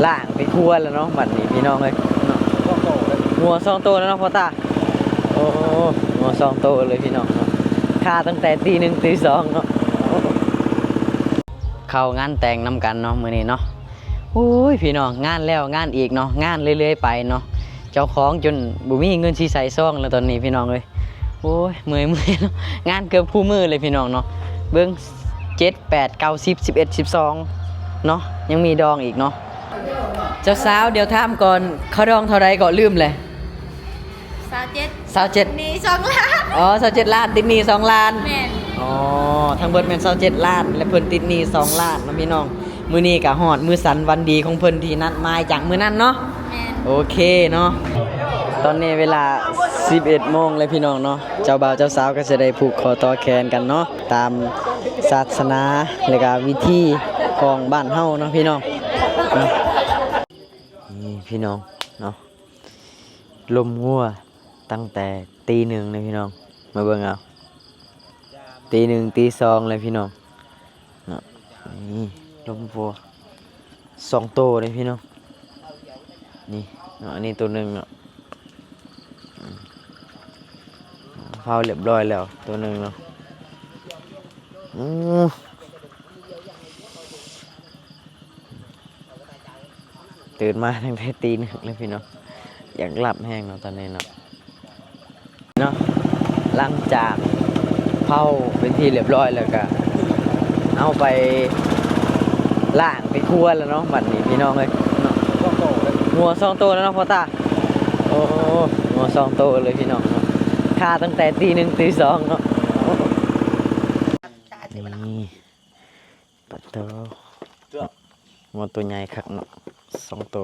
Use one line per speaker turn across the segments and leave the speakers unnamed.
ล่างไปทั่วแล้วเนาะบัดนี้พี่น้องเลยหัวซองโตแล้วเนาะพ่อตาโอ้หัวซองโตเลยพี่น้องเนาะค่าตั้งแต่ตี 1ตี 2เนาะเข้างานแต่งนำกันเนาะมื้อนี้เนาะโอ้ยพี่น้องงานแล้วงานอีกเนาะงานเรื่อยๆไปเนาะเจ้าของจนบ่มีเงินสิใส่ซองแล้วตอนนี้พี่น้องเลยโอ้ยเมื่อยเนาะงานเกือบคู่มือเลยพี่น้องเนาะเบิ่ง7 8 9 10 11 12เนาะยังมีดองอีกเนาะเจ้าสาวเดี๋ยวถามก่อนเขาดองเท่าไรก็ลืมเลย27
นี่2 ล้าน
อ๋อ27ล้านติดหนี้2ล้าน
แม่น
อ๋อทั้งเบิดแม่น27ล้านและเพิ่นติดหนี้2ล้านเนาะพี่น้องมื้อนี้ก็ฮอดมื้อสันวันดีของเพิ่นที่นัดหมายจากมื้อนั้นเนาะ
แม่น
โอเคเนาะตอนนี้เวลา 11 โมงเลยพี่น้องเนาะเจ้าบ่าวเจ้าสาวก็จะได้ผูกคอต่อแขนกันเนาะตามศาสนาและก็วิธีของบ้านเฮาเนาะพี่น้องนี่พี่น้องเนาะลมงัวตั้งแต่ตี 1เลยพี่น้องมาเบิ่งเอาตี 1ตี 2เลยพี่น้องเนาะนี่ลมวัว2โตเลยพี่น้องนี่เนาะอันนี้ตัวหนึ่งเนาะเผาเรียบร้อยแล้วตัวหนึ่งเนาะตื่นมาตั้งแต่ตี 1เลยพี่น้องอยากหลับแห้งเนาะตอนนี้เนาะหลังจากเผาเป็นที่เรียบร้อยแล้วก็เอาไปล่างไปคั่วแล้วเนาะบัดนี้พี่น้องเลยเนาะหัวซองโตแล้วเนาะพ่อตาโอ้หัวซองโตเลยพี่น้องเนาะค่าตั้งแต่ตี 1ตี 2เนาะนี่ปัดโตหัวตัวใหญ่คักเนาะ2โต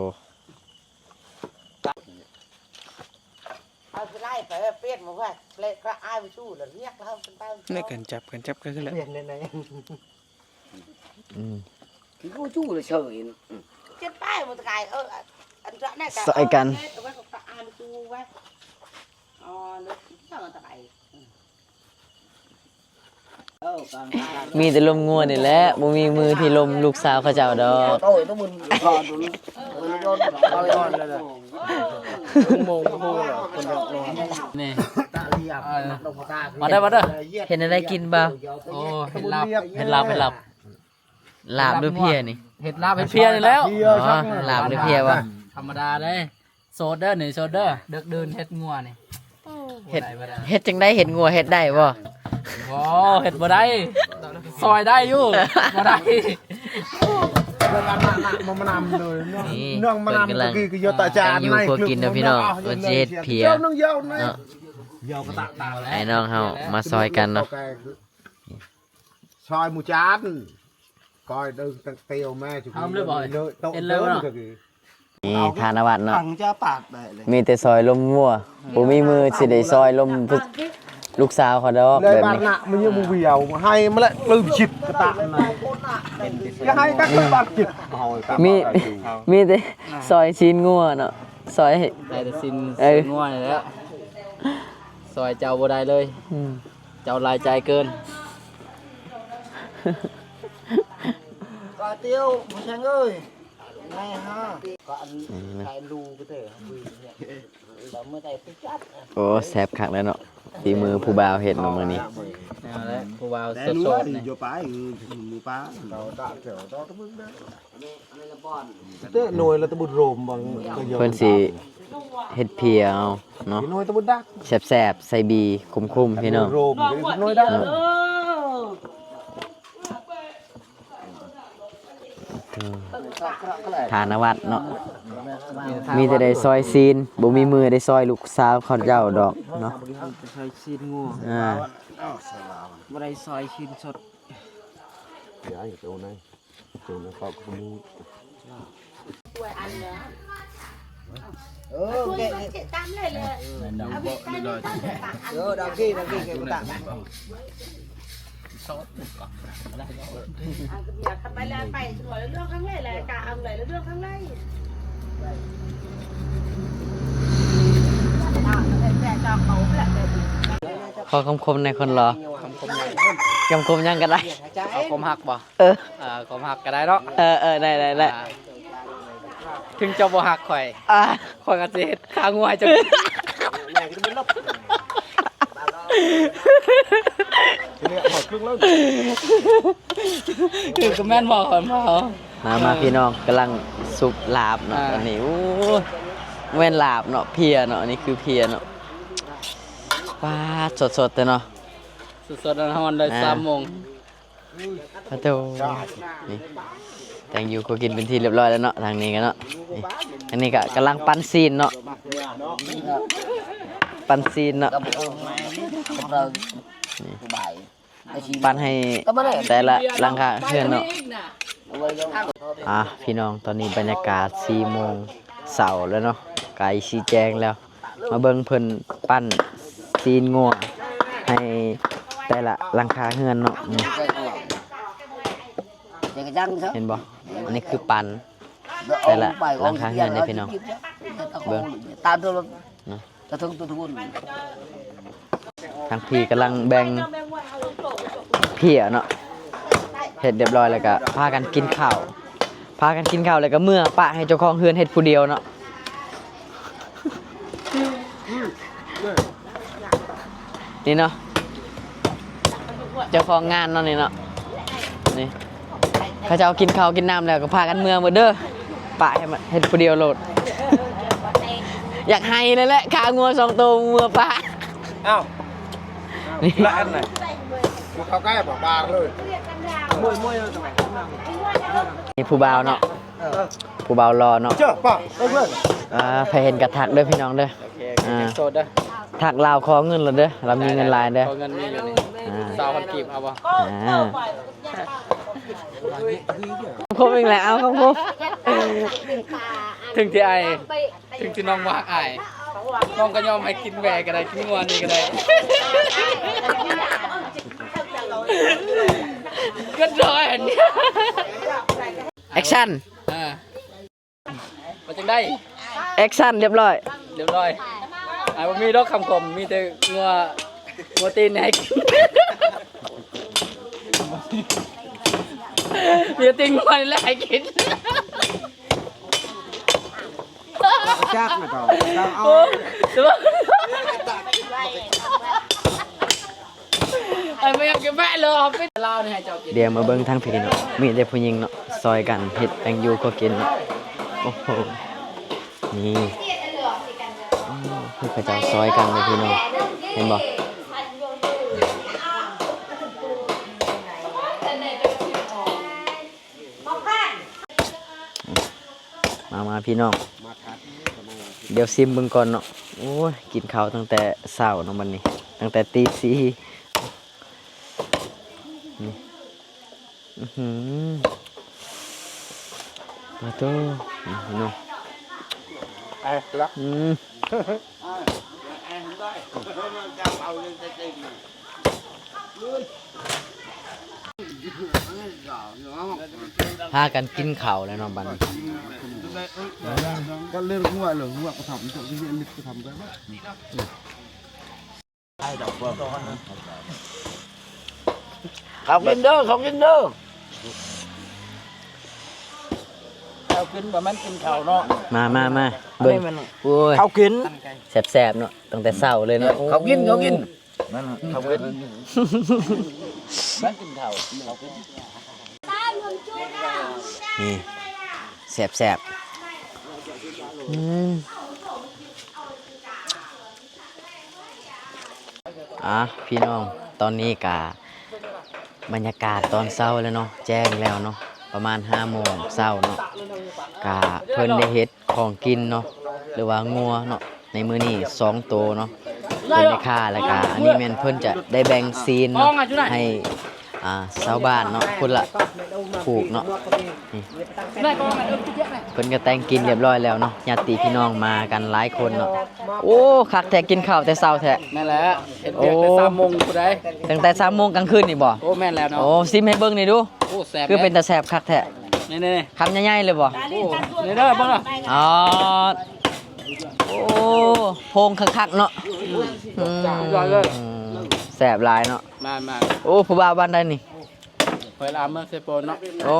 เอาไปไล่ไปเปลี่ยนมาว่าเละกระอายไปสู้แล้วเรียกแล้วเป็นเต้า
นี่กันจับก็คือแล้ว
เปลี่ยนในไหน
คือ
กูชู้เลยเฉยเจ็บป้ายมันตายอันนั้นกัน
ใส่กัน
เอาไว้กระอายไปสู้ไว้อ๋อนึกว่ามันตาย
มีแต่ลมงัวนี่แหละบ่มีมือที่ลมลูกสาวเขาเจ้าดอก
โอ้ยต้องมึงพอดูโดนเอาย้อนเลยโมงคนรอ
นี่
ตาเรียบลงตา
มาเด้อเห็นอะไรกินบ่
โอ้เห็ดลาบ
ลาบด้วยเพียนี่
เห็ดลาบเห็ดเพียนี่แล้ว
อ๋อลาบด้วยเพียวะ
ธรรมดาเลยโซเดอร์นี่โซเดอร์เด็กเดินเห็ดงัวนี่
เห็ดจังได้เห็ดงัวเห็ดได้บ่
โอ้เห็ดบ่ได้ซอยได้อยู่บ่ได้
เรื่องมันนำเลยเรื่องมันนำก็คือโยตาจาน
อยู่พวกกินนะพี่น้องว่าเจ็ดเพียเนาะไอ้น้องเฮามาซอยกันเนาะ
ซอยหมูจานก้อยดึงตั้งเตียวแม่จุก
นี่ทานวัดเนาะมีแต่ซอยลมวัวบ่มีมือสิได้ซอยลมลูกสาวเขาดอก
แบบนี้มันยังมูเวียวให้มาละลืมฉิดกระตะยังให้กักบาดจิต
มีแต่ซอยชิ้นงัวเนาะซอย
ได้แต่ซินงัวนี่แหละซอยเจ้าบ่ได้เลยเจ้าลายใจเกิน
ก็เตี้ยวผู้ชายเอ้ยไม่ฮะก็อันใส่รูก็เถอะแล้วเมื่อใดไปจัด
โอ้แซ่บคักแล้วเนาะฝีมือผู้บ่าวเฮ็ดมามื้อนี้
เอาละผู้บ่าวสดๆนี่
อยู่ไปมือป้าเราตะเกี่ยวตะบึ้งเด้อเด้อหน่วยละตะบุญโรมบาง
เพิ่นสิเฮ็ดเพียเอาเนาะ
หน่วยตะบุญดัก
แซ่บๆใส่บีคุ้มๆพี่น้อง
โรมหน่วยดัก
ฐานวัดเนาะมีแต่ได้ซอยซีนบ่มีมือได้ซอยลูกสาวเขาเจ้าดอกเนาะ
ซอยซีนงูบ่ได้ซอยซีนสด
เดี๋ยวอยู่ตรงนั้นก็คุณแกตามเลยเอาไปตามเลยดาวกี้แกตาม
ซอสก่อน
ไปแล้วไปสวยเรื่องข้างในเลยกะเอาเลยเรื่องข้างใน
ขอคมในคนรอคมยังก็ได้
เอาคมหักบ่
คมหัก
ก็ได้เนาะ
ได้
ถึงเจ้าบ่ฮักข่อย
อ่ะ
ข่อยก็สิเฮ็ดข้างงัวให้เจ้า
แม่ก็จะเป็นลบเนี่ยหมดครึ่งแล้ว
คือก็แม่นบอกก่อนเปล่า
มาพี่น้องกำลังสุกลาบเนาะ
อ่า
อันนี้โอ้ยแม่นลาบเนาะเพียเนาะอันนี้คือเพียเนาะปลาสดๆแต่เนาะ
สดๆร้อนๆเลย
อ่า
3 โมง
พระโตนี่แต่งอยู่ก็กินเป็นที่เรียบร้อยแล้วเนาะทางนี้กันเนาะนี่อันนี้ก็กำลังปั้นซีนเนาะปั้นซีนเนาะ
เราใบ
ปั้นให้แต่ละหลังคาเพื่อนเนาะพี่น้องตอนนี้บรรยากาศ4 โมงเสาร์แล้วเนาะไก่สีแจงแล้ว มาเบิ่งเพิ่นปั้นซีนงัวให้แต่ละหลังคาเฮือนเนาะนี่ เห็นบ่อันนี้คือปันแต่ละหลังคาเฮือนได้พี่น้องเบิ่ง
ตามตัว
นะ
กระทงตัวทุน
ทางพี่กำลังแบ่งเพียเนาะเฮ็ดเรียบร้อยแล้วก็พากันกินข้าวแล้วก็เมื่อปะให้เจ้าของเฮือนเฮ็ดผู้เดียวเนาะนี่เนาะเจ้าของงานเนาะนี่เนาะนี่เขาจะเอากินข้าวกินน้ำแล้วก็พากันเมื่อหมดเด้อปะให้มันเฮ็ดผู้เดียวโลดอยากให้เลยแหละขางัว2 ตัวเมื่อปะ
อ้าว
นี่
ละอันไหนกูเข้าใกล้บอกบางเลยมวย
นี่ผู้บ่าวเนาะผู้บ่าวรอเนาะ
เจ้าป่ะได้เพื่อน
ไปเห็นกระทักเด้อพี่น้องเด้อ
โอเคโสดเด้อ
ทักลาวขอเงินเราเด้อเรามีเงินหลายเด้อ
ขอเงินมีอยู่นี่ 20,000 กีบเอาบ่
ครบอีกแล้วครับครบ
ถึงที่ไอถึงที่น้องว่าอายน้องก็ยอมให้กินแหวกก็ได้กินงัวนี่ก็ได้ก็รอยอันนี้
แอคชั่น
มาจังได้
แอคชั่นเรียบร้อย
เรียบร้อยบ่มีดอกคำคมมีแต่งัวตีนให้กินมีแต่ตีนงัวนี่แหละให้กิน
จักนะต่อเอา
โอ้ตัวไอ้ไม่อยากจะแม่เลยไปลาวนี่ให้เจ้ากิน
เดี๋ยวมาเบิ่งทางพี่เนาะมีแต่ผู้หญิงเนาะซอยกันเฮ็ดแตงยูก็กินเนาะโอ้โหนี่คือพระเจ้าซอยกันเลยพี่น้องเห็นบ่มาพี่น้องเดี๋ยวซิมเบิ่งก่อนเนาะโอ้ยกินข้าวตั้งแต่เช้าเนาะมันนี้ตั้งแต่ตี 4นี่มาโตพี่น้อง
ไอ้ละ
พากันกินข้าวแล้วเนาะบัดนี้
ก็เล่นงัวเหรองัวก็ทำส่งที่นี่ลิฟก็ทำกันไอ้ดอกบัวเขากินเด้อเขากินเด้อ
เอากินบ่แม่นกินข้าวเนาะ
มาเบิ่งโอ้ย
เขากิน
แซ่บๆเนาะตั้งแต่เช้าเลยเนาะ
เขากินนั่นเขากิน
แม่นกินข้าวเขากิน
นี่แซ่บพี่น้องตอนนี้กะบรรยากาศตอนเช้าแล้วเนาะแจ้งแล้วเนาะประมาณ5 โมงเช้าเนาะกะเพิ่นได้เฮ็ดของกินเนาะหรือว่างัวเนาะในมื้อนี้2 ตัวเนาะเพิ่นได้ฆ่าแล้วกะอันนี้แม่นเพิ่นจะได้แบ่งซีนเนาะให้ชาวบ้านเนาะคนละผูกเนาะนี่เพิ่นก็แต่งกินเรียบร้อยแล้วเนาะญาติพี่น้องมากันหลายคนเนาะโอ้คักแท้กินข้าวแต่เช้าแท้
แม่นแหละเฮ็ดเวียกแต่3 โมงผู้ใด
ตั้งแต่3 โมงกลางคืนนี่บ่
โอ้แม่นแล้วเนาะ
โอ้ซิมให้เบิ่งนี่ดู
โอ้แซ่บ
คือเป็นตาแซ่บคักแท้
นี่
คำใหญ่ๆเลยบ่
ๆโอ้นี่เด้อบ่ล่ะ
อ๋อโอ้โพงคักๆเนาะแซ่บหลายเนาะ
มา
โอ้ผู้บ่าวบ้านใดนี่
เวลาเมืองเซโปนเนาะ
โอ้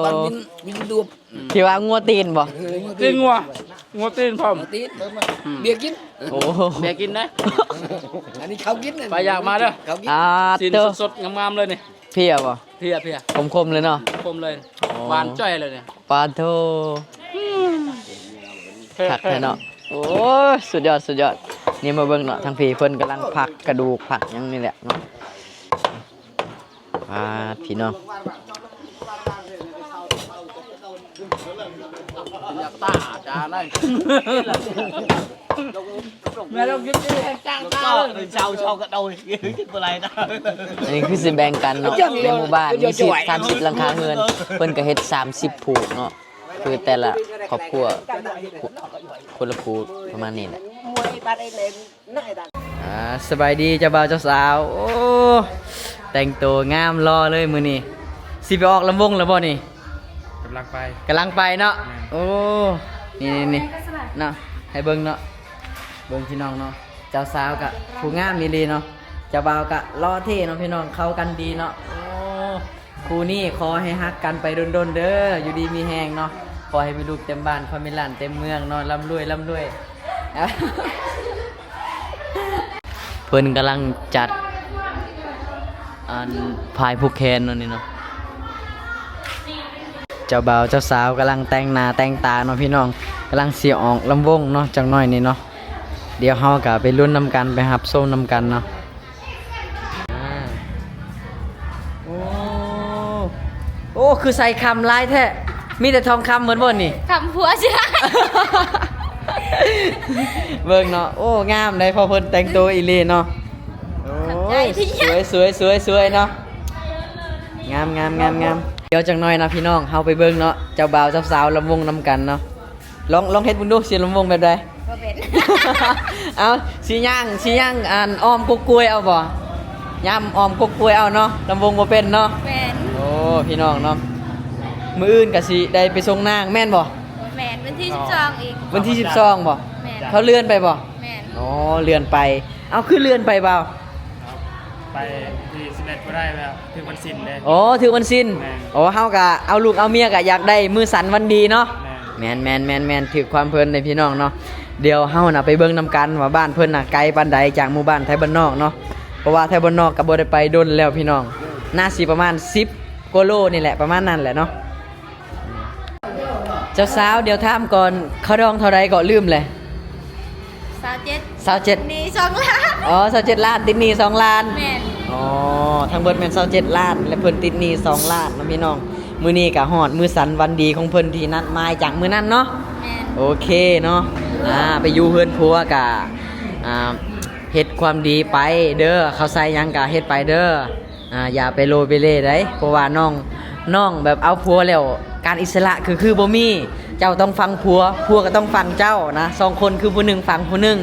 วันมินดู
ที่ว่างัวตีนบ่
ตีนงัวตีนพร้อม
ตีนเบียร์กิน
โอ้
เบียร์กินนะ
อันนี้เขากิน
ไปอยากมาเด้อ
เขากิน
ตีน
เตอ
สดๆงามๆเลยนี่
เพียบ่
เพีย
คมๆเลยเนาะ
คมเลยหวานจ้อยเลยเนี่ย
ปาโทผักแท้เนาะโอ้สุดยอดสุดยอดนี่มาเบิ่งเนาะทางพี่เพิ่นกำลังผักกระดูกผักหยังนี่แหละเนาะพี่น้อง
อยากตาจาได้แม่เราคิดดีแห่งจ้างตาเลย
sau cái đôi cái bữa này đó
อันนี้คือสิแบ่งกันเนาะในหมู่บ้านมี30หลังคาเรือนเพิ่นก็เฮ็ด30ผูกเนาะคือแต่ละครอบครัวคนละผูกประมาณนี้แหละสบายดีเจ้าบ่าวเจ้าสาวโอ้แต่งตัวงามรอเลยมื้อนี้สิไปออกลำวงแล้วบ่นี่กำลังไปเนาะโอ้นี่เนาะให้เบิ่งเนาะเบิ่งพี่น้องเนาะเจ้าสาวกะผู้งามดีๆเนาะเจ้าบ่าวกะรอเท่เนาะพี่น้องเข้ากันดีเนาะโอ้คู่นี้ขอให้ฮักกันไปดนๆเด้ออยู่ดีมีแฮงเนาะขอให้มีลูกเต็มบ้านขอมีหลานเต็มเมืองเนาะร่ำรวย เพิ่นกำลังจัดอันพายผู้แคนเนาะนี่เนาะเจ้าบ่าวเจ้าสาวกำลังแต่งหน้าแต่งตาเนาะพี่น้องกำลังเสียออกลำวงเนาะจังน้อยนี่เนาะเดี๋ยวเฮาก็ไปลุ้นนำกันไปรับส้มนำกันเนาะโอ้คือใส่คำลายแท้มีแต่ทองคำเหมือนบ่นี่
ทำผัวใช่ไหม
เบิ่งเนาะโอ้งามได้พอเพิ่นแต่งตัวอีหลีเนาะโอ้ยสวยเนาะงามเดี๋ยวจังน้อยนะพี่น้องเฮาไปเบิ่งเนาะเจ้าบ่าวเจ้าสาวลำวงนำกันเนาะลองเฮ็ดบุญดูสิลำวงแบบใด
บ่เป็น
เอาสิย่างอันอ้อมกกกล้วยเอาบ่ย่ำอ้อมกกกล้วยเอาเนาะลำวงบ่เป็นเนาะ
แมน
โอ้พี่น้องเนาะมื้ออื่นก็สิได้ไปส่งนางแม่นบ่
แมนวันที่12อีก
วันที่12บ่
แมน
เขาเลื่อนไปบ่
แมน
อ๋อเลื่อนไปเอาคือเลื่อนไปเปล่า
ไปที่11ก็ได้แล้วถึงวันสิ้นเลย
อ๋อถือวันสิ้นอ๋อเฮากะเอาลูกเอาเมียกะอยากได้มือสันวันดีเนาะ
แม่
แมนถือความเพลินในพี่น้องเนาะเดี๋ยวเฮาน่ะไปเบิ่งนำกันว่าบ้านเพิ่นน่ะไกลปานใดจากหมู่บ้านไทยบ้านนอกเนาะเพราะว่าไทยบ้านนอกก็บ่ได้ไปดนแล้วพี่น้องน่าสิประมาณ10กว่าโลนี่แหละประมาณนั้นแหละเนาะเจ้าสาวเดี๋ยวถามก่อนเขาดองเท่าไรก็ลืมเลย
27นี่2ล้าน
อ๋อ27ล้านติดหนี้2ล้าน
แมน
อ๋อทั้งเบิดแม่น27ล้านและเพิ่นติดหนี้2ล้านเนาะพี่น้องมื้อนี้ก็ฮอดมื้อสันวันดีของเพิ่นที่นัดหมายจากมื้อนั้นเนาะ
แมน
โอเคเนาะไปอยู่เฮือนผัวกะเฮ็ดความดีไปเด้อเขาใส่หยังกะเฮ็ดไปเด้ออย่าไปโลไปเล่ได้เพราะว่าน้องแบบเอาผัวแล้วการอิสระคือบ่มีเจ้าต้องฟังผัวก็ต้องฟังเจ้านะสองคนคือผู้หนึงฟังผู้หนึง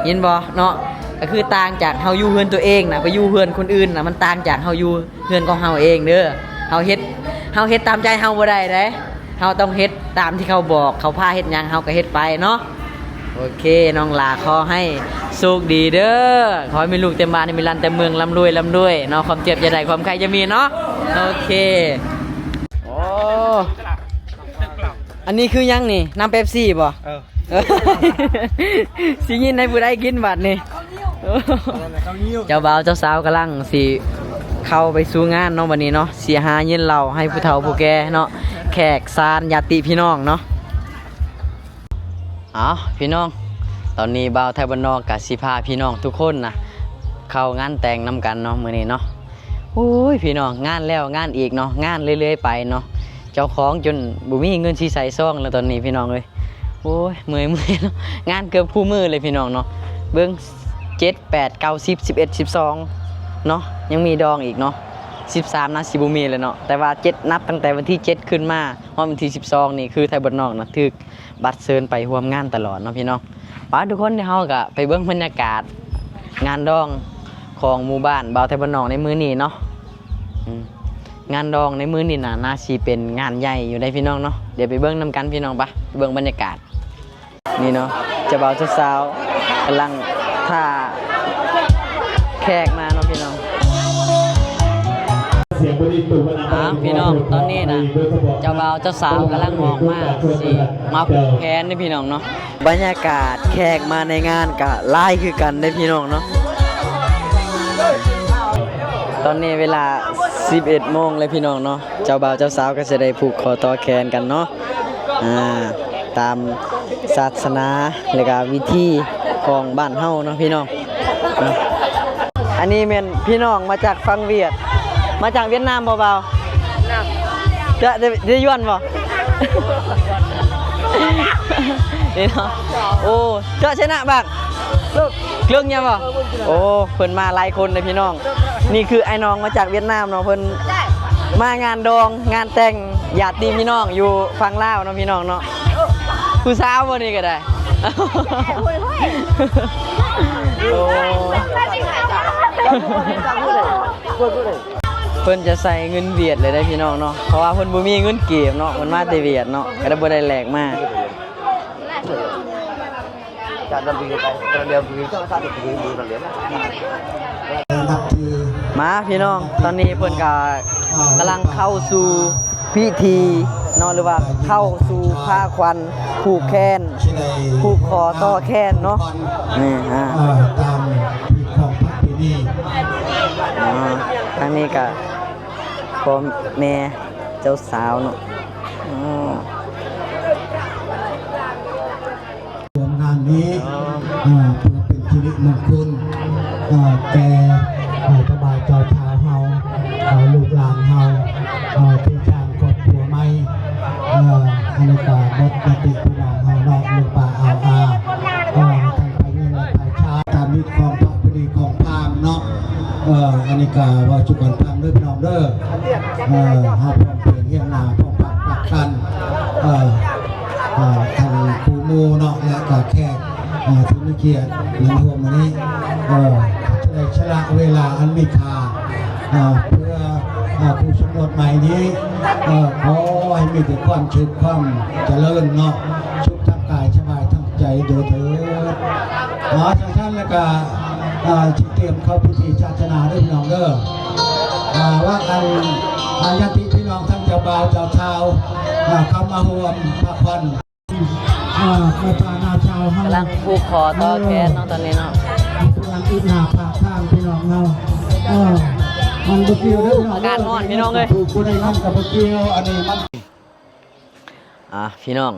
ยินบ่เนาะก็คือต่างจากเฮาอยู่เฮือนตัวเองนะไปอยู่เฮือนคนอื่นนะมันต่างจากเฮาอยู่เฮือนของเฮาเองเด้อเฮาเฮ็ดตามใจเฮาบ่ได้เด้เฮาต้องเฮ็ดตามที่เขาบอกเขาพาเฮ็ดหยังเฮาก็เฮ็ดไปเนาะโอเคน้องลาขอให้โชคดีเด้อขอให้มีลูกเต็มบ้านมีหลานเต็มเมืองร่ำรวยเนาะความเจ็บอย่าได้ความใครจะมีเนาะโอเคโอ้อันนี้คือยังนี่น้ำเป๊ปซี่บ่สิยินให้ผู้ใดกินบัดนี่เจ้าบ่าวเจ้าสาวกำลังสิเข้าไปสู่งานเนาะวันนี้เนาะเสียหาเงินเราให้ผู้เฒ่าผู้แก่เนาะแขกซานญาติพี่น้องเนาะพี่น้องตอนนี้บ่าวไทยบ้านนอกกับสิพาพี่น้องทุกคนนะเข้างานแต่งนำกันเนาะมื้อนี้เนาะโอ้ยพี่น้องงานแล้วงานอีกเนาะงานเรื่อยๆไปเนาะเจ้าของจนบ่มีเงินสิใส่ซองแล้วตอนนี้พี่น้องเอ้ยโอ้ยเมื่อยเนาะงานเกือบคู่มือเลยพี่น้องเนาะเบิ่ง7 8 9 10 11 12เนาะยังมีดองอีกเนาะ13นะสิบ่มีเลยเนาะแต่ว่า7นับตั้งแต่วันที่7ขึ้นมาฮอดวันที่12นี่คือไทยบ้านนอกนะถึกบัตรเชิญไปร่วมงานตลอดเนาะพี่น้องป้าทุกคนที่เฮาก็ไปเบิ่งบรรยากาศงานดองของหมู่บ้านบ่าวไทยบ้านนอกในมื้อนี้เนาะงานดองในมื้อนี้น่าสิเป็นงานใหญ่อยู่ได้พี่น้องเนาะเดี๋ยวไปเบิ่งนำกันพี่น้องปะไปเบิ่งบรรยากาศนี่เนาะเจ้าบ่าวเจ้าสาวกำลังท่าแขกมาเนาะพี่น้อง พี่น้องตอนนี้นะเจ้าบ่าวเจ้าสาวกำลังออกมาสิมาผูกแขนนี่พี่น้องเนาะบรรยากาศแขกมาในงานกะไล่คือกันได้พี่น้องเนาะตอนนี้เวลา 11 โมงเลยพี่น้องเนาะเจ้าบ่าวเจ้าสาวก็จะได้ผูกคอต่อแขนกันเนาะตามศาสนาและก็วิธีของบ้านเฮาเนาะพี่น้องเนาะอันนี้เป็นพี่น้องมาจากฝั่งเวียดมาจากเวียดนามเบาๆจะย้อนบ่ นี่เนาะโอ้เจ้าชนะบักเครื่องยังบ่โอ้เพิ่นมาหลายคนเลยพี่น้องนี่คือไอ้น้องมาจากเวียดนามเนาะเพิ่นมางานดองงานแต่งญาติพี่น้องอยู่ฝั่งลาวเนาะพี่น้องเนาะผู้สาวบ่นี่ก็ได้โอ้เพิ่นจะใส่เงินเวียดเลยได้พี่น้องเนาะเพราะว่าเพิ่นบ่มีเงินเก็บเนาะเพิ่นมาแต่เวียดเนาะก็ได้บ่ได้แลกมามาพี่น้องตอนนี้เพิ่นก็กำลังเข้าสู่พิธีเนาะหรือว่าเข้าสู่ผ้าควันผูกแขนผูกคอต่อแขนเนาะนี่
ตามที่ของพระปีนี้
ทางนี้ก็พ่อแม่เจ้าสาวเนาะ
งานนี้เพื่อเป็นชีวิตมงคลแก่เจ้าบ่าวเจ้าสาวเฮาลูกหลานเฮาที่ทางครอบครัวไม่อนุกาบดปฏิพี่น้องเฮานอกลูกป่าเอาทางไปนี่และไปช้าตามมิตรของพระปีนี้ของพามเนาะอนิกาว่าจุกันพามด้วยพี่น้องเด้อเฮาพร้อมเพรียงเฮียงนาพร้อมปักปักกันทางครูมูเนาะและกาแขกที่มีเกียรตินำรวมวันนี้จะได้ชละเวลาอันมีค่าเพื่อผู้สมรสใหม่นี้ขอให้มีแต่ความชื่นความเจริญเนาะชุบทั้งกายสบายทั้งใจโดยเถิดทางท่านและก็ที่เตรียมเข้าพิธีศาสนาด้วยพี่น้องเด้อว่ากันญาติพี่น้องทั้งเจ้าบ่าวเจ้าชาวเข้ามาร่วมพระควันประธานาชาวเฮาก
ำลังผูกคอต่อแขนเนาะตอนนี้เนาะ
พลังอินนาภาคทางพี่น้องเฮามันบ่เกี่ยวเด้อ
อาการร้อนพี่น้องเอ้ย
ถูกบ่ได้นำกับบ่เกี่ยวอันนี้มัน
พี่น้อง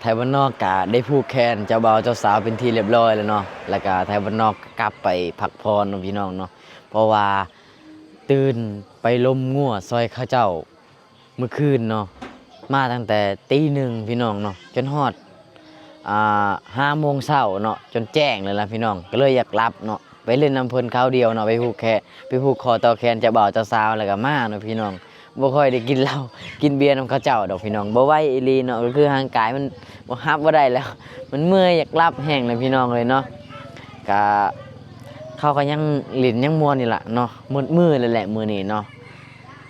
ไทยบ้านนอกก็ได้ผูกแขนเจ้าบ่าวเจ้าสาวเป็นที่เรียบร้อยแล้วเนาะแล้วก็ไทยบ้านนอกกลับไปพักผ่อนเนาะพี่น้องเนาะเพราะว่าตื่นไปลมงัวซอยข้าเจ้าเมื่อคืนเนาะมาตั้งแต่ตี 1พี่น้องเนาะจนฮอด5 โมงเช้าเนาะจนแจ้งเลยล่ะพี่น้องก็เลยอยากรับเนาะไปเล่นน้ำเพิ่นคราวเดียวเนาะไปผูกคอต่อแขนเจ้าบ่าวเจ้าสาวแล้วก็มาเนาะพี่น้องบ่ค่อยได้กินเหล้ากินเบียร์นำเขาเจ้าดอกพี่น้องบ่ไหวอีหลีเนาะก็คือร่างกายมันบ่ฮับบ่ได้แล้วมันเมื่อยอยากรับแห้งเลยพี่น้องเลยเนาะก็เขาก็ยังหลินยังม่วนนี่ล่ะเนาะมืดเลยแหละมื้อนี้เนาะ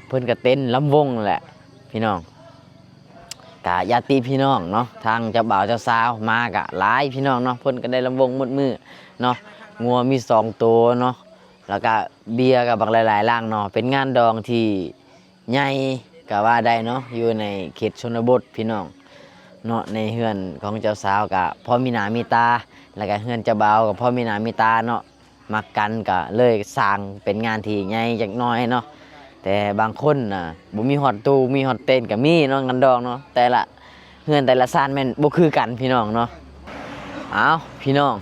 เพิ่นก็เต้นลำวงแหละพี่น้องกะญาติพี่น้องเนาะทางเจ้าบ่าวเจ้าสาวมากะหลายพี่น้องเนาะเพิ่นก็ได้ลำวงมืดเนาะงัวมี2 ตัวเนาะแล้วก็เบียร์กับบักหลายๆล่างเนาะเป็นงานดองที่ใหญ่ก็ว่าได้เนาะอยู่ในเขตชนบทพี่น้องเนาะในเฮือนของเจ้าสาวก็พอมีหน้ามีตาแล้วก็เฮือนเจ้าบ่าวก็พอมีหน้ามีตาเนาะมักกันก็เลยสร้างเป็นงานที่ใหญ่จักหน่อยเนาะแต่บางคนน่ะบ่มีฮอดตู้มีฮอดเต้นก็มีเนาะงานดองเนาะแต่ละเฮือนแต่ละซ่านแม่นบ่คือกันพี่น้องเนาะพี่น้อง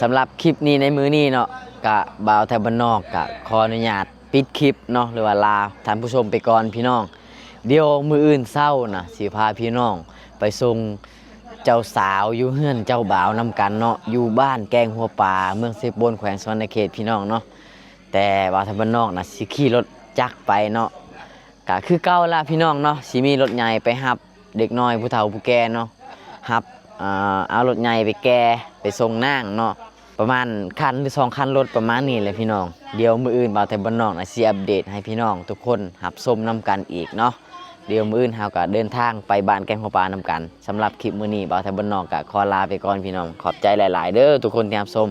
สำหรับคลิปนี้ในมื้อนี้เนาะกะบ่าวไทยบ้านนอกกะขออนุญาตปิดคลิปเนาะหรือว่าลาท่านผู้ชมไปก่อนพี่น้องเดี๋ยวมื้ออื่นเช้าน่ะสิพาพี่น้องไปส่งเจ้าสาวอยู่เฮือนเจ้าบ่าวนำกันเนาะอยู่บ้านแกงหัวปลาเมืองเซบนแขวงสวรรณเขตพี่น้องเนาะแต่บ่าวไทยบ้านนอกน่ะสิขี่รถจักรไปเนาะก็คือเก่าละพี่น้องเนาะสิมีรถใหญ่ไปรับเด็กน้อยผู้เฒ่าผู้แก่เนาะรับเอารถใหญ่ไปแก่ไปส่งนางเนาะประมาณคันหรือ2 คันรถประมาณนี้เลยพี่น้องเดี๋ยวมื้ออื่นบ่าวไทยบ้านนอกน่ะสิอัปเดตให้พี่น้องทุกคนรับชมนํกันอีกเนาะเดี๋ยวมื้ออื่นเฮาก็เดินทางไปบ้านแกงหัวปลานำกันสำหรับคลิปมื้อนี้บ่าวไทยบ้านนอกก็ขอลาไปก่อนพี่น้องขอบใจหลายๆเด้อทุกคนที่รับชม